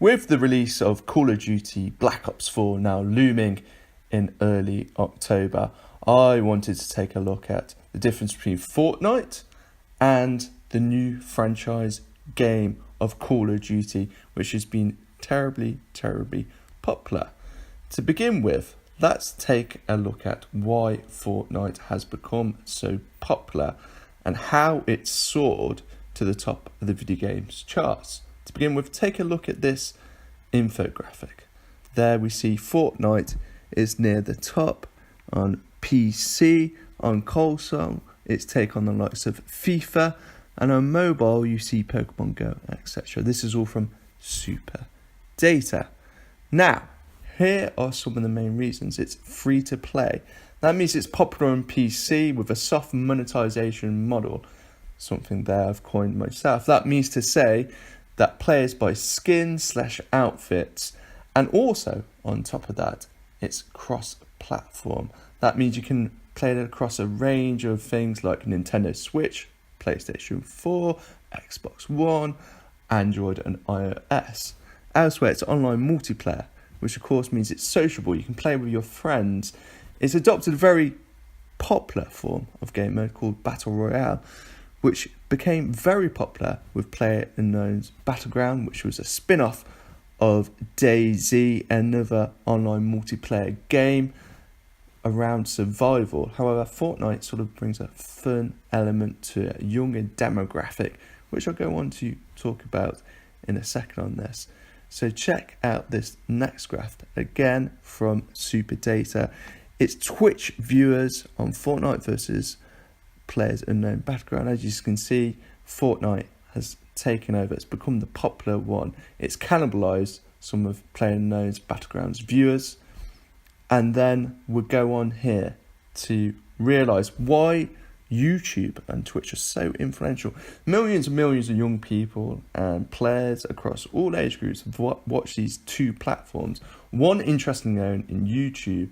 With the release of Call of Duty Black Ops 4 now looming in early October, I wanted to take a look at the difference between Fortnite and the new franchise game of Call of Duty, which has been terribly popular. To begin with, let's take a look at why Fortnite has become so popular and how it soared to the top of the video games charts. To begin with, take a look at this infographic. There we see Fortnite is near the top on PC, on console, its take on the likes of FIFA, and on mobile you see Pokemon Go, etc. This is all from Super Data. Now, here are some of the main reasons. It's free to play. That means it's popular on PC with a soft monetization model, something there I've coined myself. That means to say that players buy skins/outfits, and also on top of that, it's cross-platform. That means you can play it across a range of things like Nintendo Switch, PlayStation 4, Xbox One, Android and iOS. Elsewhere, it's online multiplayer, which of course means it's sociable. You can play with your friends. It's adopted a very popular form of game mode called Battle Royale, which became very popular with PlayerUnknown's Battleground, which was a spin-off of DayZ, another online multiplayer game around survival. However, Fortnite sort of brings a fun element to a younger demographic, which I'll go on to talk about in a second on this. So check out this next graph, again from Super Data. It's Twitch viewers on Fortnite versus PlayerUnknown Battleground. As you can see, Fortnite has taken over. It's become the popular one. It's cannibalized some of PlayerUnknown's Battleground's viewers. And then we'll go on here to realize why YouTube and Twitch are so influential. Millions and millions of young people and players across all age groups have watched these two platforms. One interestingly owned in YouTube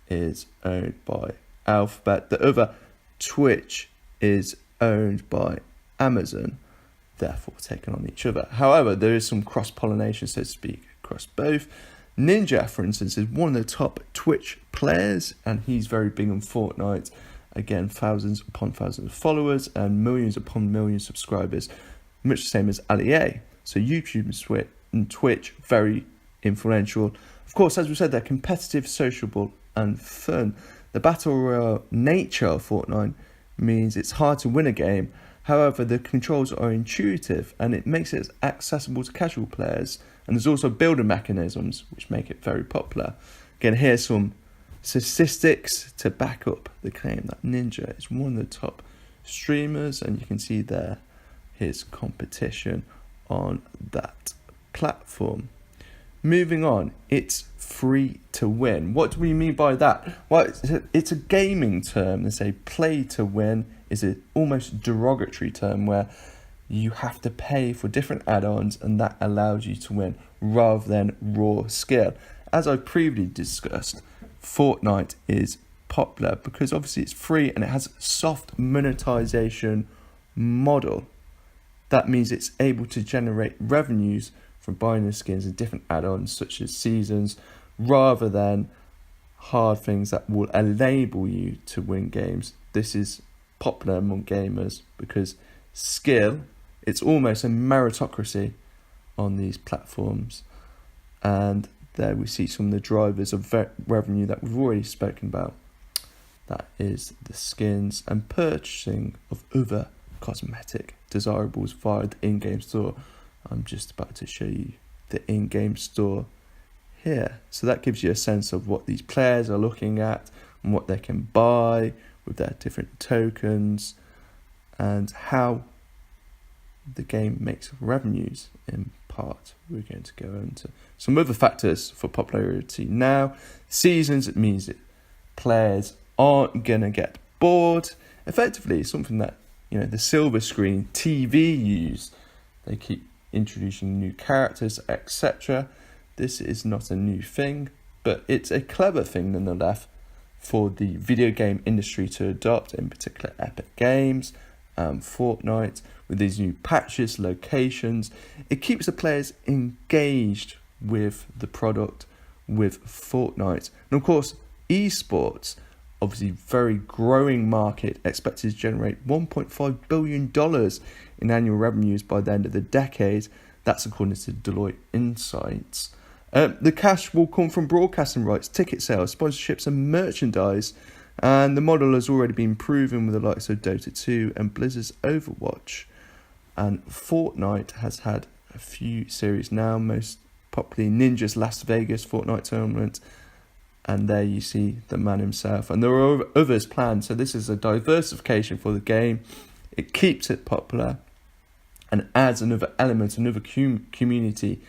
is owned by Alphabet. The other, Twitch, is owned by Amazon, therefore taken on each other. However, there is some cross-pollination, so to speak, across both. Ninja, for instance, is one of the top Twitch players, and he's very big on Fortnite. Again, thousands upon thousands of followers and millions upon millions of subscribers, much the same as Ali. So YouTube and Twitch, very influential. Of course, as we said, they're competitive, sociable, and fun. The Battle Royale nature of Fortnite means it's hard to win a game. However, the controls are intuitive and it makes it accessible to casual players. And there's also builder mechanisms which make it very popular. Again, here's some statistics to back up the claim that Ninja is one of the top streamers, and you can see there his competition on that platform. Moving on, it's free to win. What do we mean by that? Well, it's a gaming term. They say play to win is an almost derogatory term where you have to pay for different add-ons and that allows you to win rather than raw skill. As I previously discussed, Fortnite is popular because obviously it's free and it has a soft monetization model. That means it's able to generate revenues from buying the skins and different add-ons such as seasons, rather than hard things that will enable you to win games. This is popular among gamers because skill, it's almost a meritocracy on these platforms. And there we see some of the drivers of revenue that we've already spoken about. That is the skins and purchasing of other cosmetic desirables via the in-game store. I'm just about to show you the in-game store here. So that gives you a sense of what these players are looking at and what they can buy with their different tokens and how the game makes revenues in part. We're going to go into some other factors for popularity now. Seasons, it means that players aren't going to get bored. Effectively, it's something that, the silver screen TV use. They keep introducing new characters, etc. This is not a new thing, but it's a clever thing nonetheless for the video game industry to adopt, in particular Epic Games Fortnite with these new patches, locations. It keeps the players engaged with the product, with Fortnite. And of course, eSports, obviously very growing market, expected to generate $1.5 billion in annual revenues by the end of the decade. That's according to Deloitte Insights. The cash will come from broadcasting rights, ticket sales, sponsorships and merchandise. And the model has already been proven with the likes of Dota 2 and Blizzard's Overwatch. And Fortnite has had a few series now, most popularly Ninja's Las Vegas Fortnite tournament. And there you see the man himself. And there are others planned. So this is a diversification for the game. It keeps it popular and adds another element, another community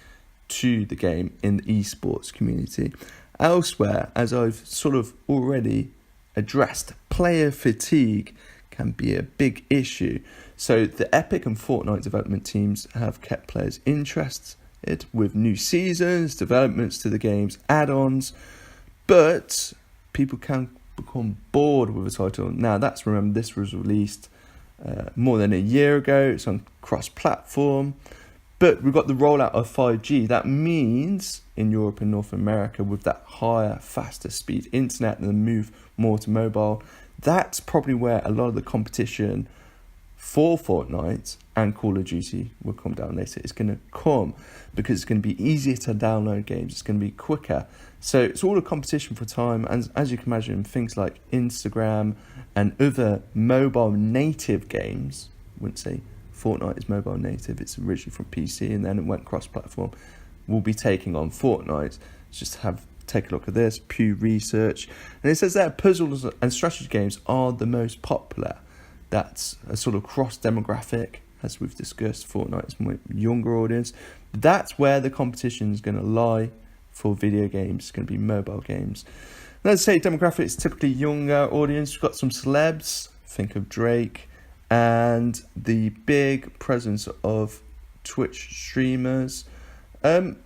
to the game in the esports community. Elsewhere, as I've sort of already addressed, player fatigue can be a big issue. So the Epic and Fortnite development teams have kept players interested with new seasons, developments to the game's add-ons, but people can become bored with a title. Now remember, this was released more than a year ago. It's on cross-platform. But we've got the rollout of 5G. That means in Europe and North America, with that higher, faster speed internet and the move more to mobile, that's probably where a lot of the competition for Fortnite and Call of Duty will come down later. It's going to come because it's going to be easier to download games. It's going to be quicker. So it's all a competition for time. And as you can imagine, things like Instagram and other mobile native games, I wouldn't say Fortnite is mobile native, it's originally from PC and then it went cross-platform, will be taking on Fortnite. Just take a look at this, Pew Research. And it says that puzzles and strategy games are the most popular. That's a sort of cross-demographic, as we've discussed. Fortnite is more younger audience. That's where the competition is going to lie for video games. It's going to be mobile games. Let's say demographics, typically younger audience. We've got some celebs, think of Drake, and the big presence of Twitch streamers. When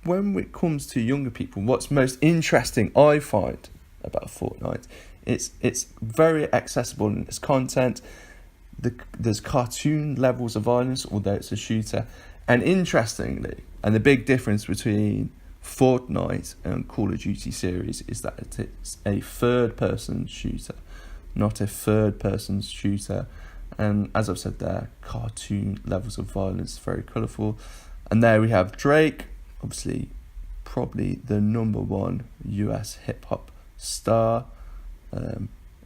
it comes to younger people, what's most interesting, I find, about Fortnite, it's very accessible in its content. There's cartoon levels of violence, although it's a shooter. And interestingly, and the big difference between Fortnite and Call of Duty series is that it's a third-person shooter, not a third-person shooter. And as I've said there, cartoon levels of violence, very colourful. And there we have Drake, obviously probably the number one US hip-hop star,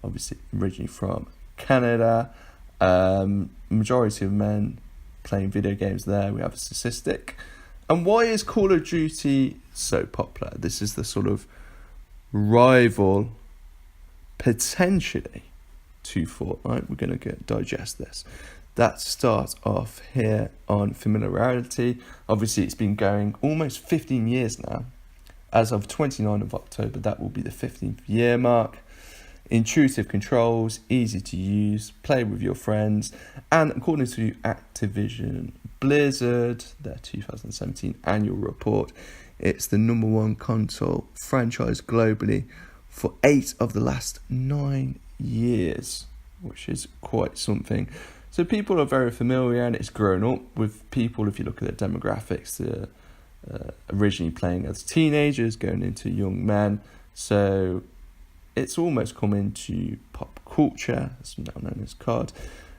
obviously originally from Canada. Majority of men playing video games there. We have a statistic. And why is Call of Duty so popular? This is the sort of rival, potentially, to Fortnite. We're going to digest this. That starts off here on familiarity. Obviously, it's been going almost 15 years now. As of 29th of October, that will be the 15th year mark. Intuitive controls, easy to use, play with your friends. And according to Activision Blizzard, their 2017 annual report, it's the number one console franchise globally for 8 of the last 9 years, which is quite something. So people are very familiar, and it's grown up with people. If you look at the demographics, they're originally playing as teenagers, going into young men. So it's almost come into pop culture, it's now known as COD.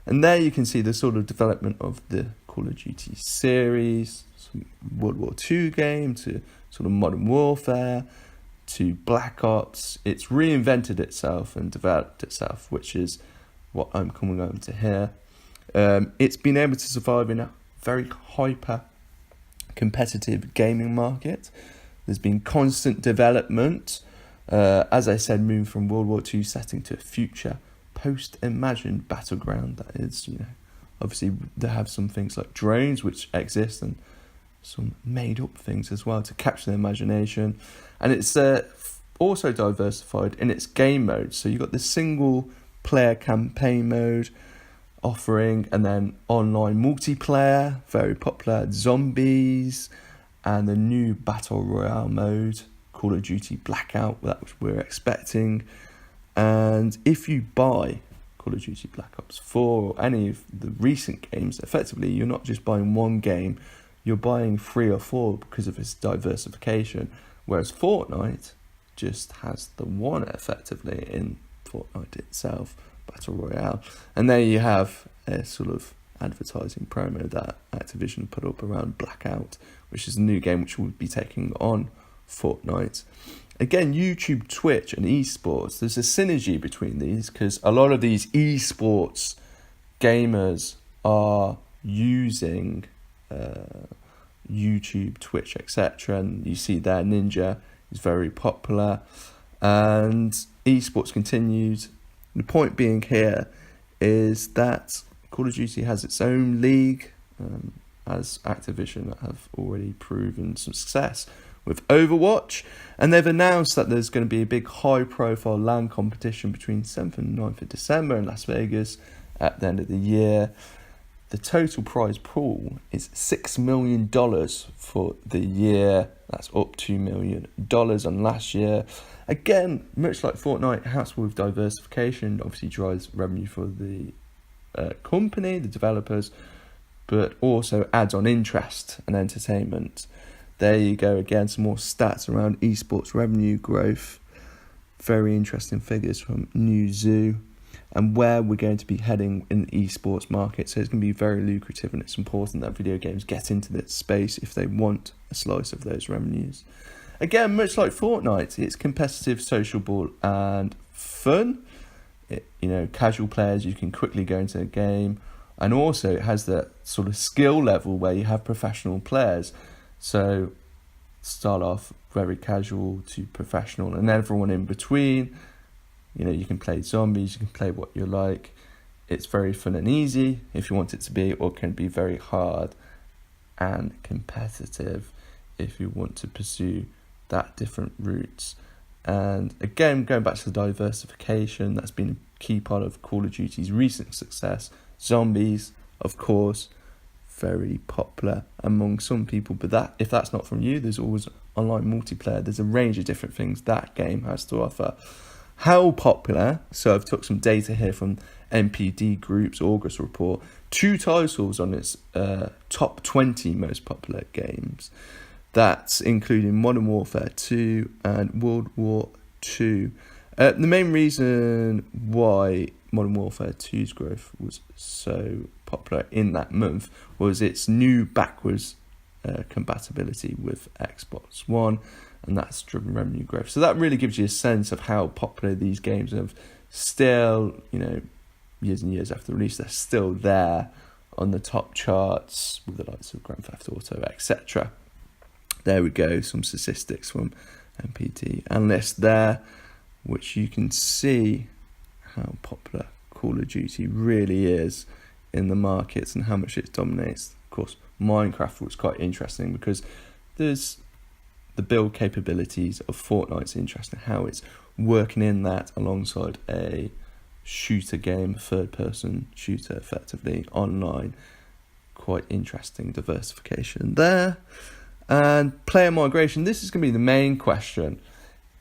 And there you can see the sort of development of the Call of Duty series, some World War II game, to sort of Modern Warfare, to Black Ops. It's reinvented itself and developed itself, which is what I'm coming over to here. It's been able to survive in a very hyper competitive gaming market. There's been constant development. As I said, moving from World War II setting to a future post-imagined battleground. That is, obviously they have some things like drones which exist, and some made-up things as well to capture the imagination. And it's also diversified in its game mode. So you've got the single-player campaign mode offering, and then online multiplayer, very popular, zombies, and the new Battle Royale mode, Call of Duty Blackout, that which we're expecting. And if you buy Call of Duty Black Ops 4 or any of the recent games, effectively you're not just buying one game, you're buying 3 or 4 because of its diversification, whereas Fortnite just has the one effectively in Fortnite itself, Battle Royale. And there you have a sort of advertising promo that Activision put up around Blackout, which is a new game which will be taking on Fortnite. Again, YouTube, Twitch and eSports, there's a synergy between these because a lot of these eSports gamers are using YouTube, Twitch, etc. And you see there Ninja is very popular and eSports continues. The point being here is that Call of Duty has its own league, as Activision have already proven some success with Overwatch, and they've announced that there's going to be a big high-profile LAN competition between 7th and 9th of December in Las Vegas at the end of the year. The total prize pool is $6 million for the year. That's up $2 million on last year. Again, much like Fortnite, helps with diversification, obviously drives revenue for the company, the developers, but also adds on interest and entertainment. There you go, again, some more stats around esports revenue growth. Very interesting figures from New Zoo and where we're going to be heading in the esports market. So it's going to be very lucrative, and it's important that video games get into this space if they want a slice of those revenues. Again, much like Fortnite, it's competitive, sociable and fun. Casual players, you can quickly go into a game, and also it has that sort of skill level where you have professional players. So start off very casual to professional and everyone in between. You can play zombies, you can play what you like. It's very fun and easy if you want it to be, or can be very hard and competitive if you want to pursue that different routes. And again, going back to the diversification, that's been a key part of Call of Duty's recent success. Zombies, of course, very popular among some people, but if that's not from you, there's always online multiplayer. There's a range of different things that game has to offer. How popular? So I've took some data here from NPD Group's August report. 2 titles on its top 20 most popular games. That's including Modern Warfare 2 and World War 2. The main reason why Modern Warfare 2's growth was so popular in that month was its new backwards compatibility with Xbox One, and that's driven revenue growth. So that really gives you a sense of how popular these games have still, years and years after release, they're still there on the top charts with the likes of Grand Theft Auto, etc. There we go, some statistics from NPD Analyst there, which you can see how popular Call of Duty really is in the markets and how much it dominates. Of course, Minecraft was quite interesting because there's the build capabilities of Fortnite's interesting, how it's working in that alongside a shooter game, third-person shooter effectively online. Quite interesting diversification there. And player migration, this is going to be the main question.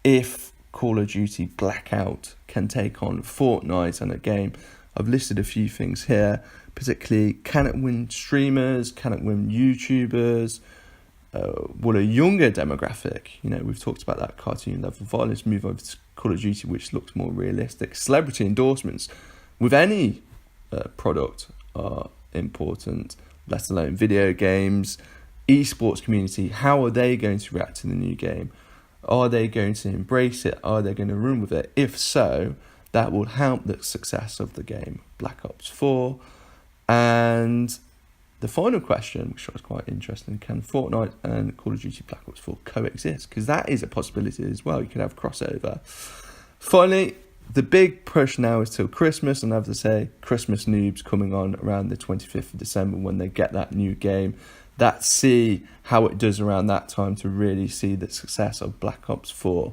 If Call of Duty Blackout can take on Fortnite and a game, I've listed a few things here, particularly can it win streamers, can it win YouTubers, will a younger demographic, we've talked about that cartoon level violence, move over to Call of Duty, which looks more realistic. Celebrity endorsements with any product are important, let alone video games. Esports community, how are they going to react to the new game? Are they going to embrace it? Are they going to run with it? If so, that will help the success of the game, Black Ops 4. And the final question, which was quite interesting, can Fortnite and Call of Duty Black Ops 4 coexist? Because that is a possibility as well. You could have crossover. Finally, the big push now is till Christmas, and I have to say, Christmas noobs coming on around the 25th of December when they get that new game. Let's see how it does around that time to really see the success of Black Ops 4.